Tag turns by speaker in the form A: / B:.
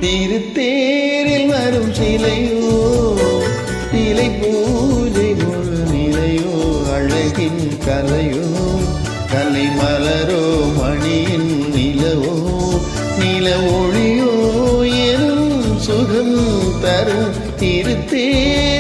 A: திருத்தேரில் வரும் சிலையோ சிலை பூஜை ஒரு நிலையோ அழகின் கலையோ கலை மலரோ மணியின் நிலவோ நில ஒளியோ எனும் சுகம் தரும் திருத்தேர்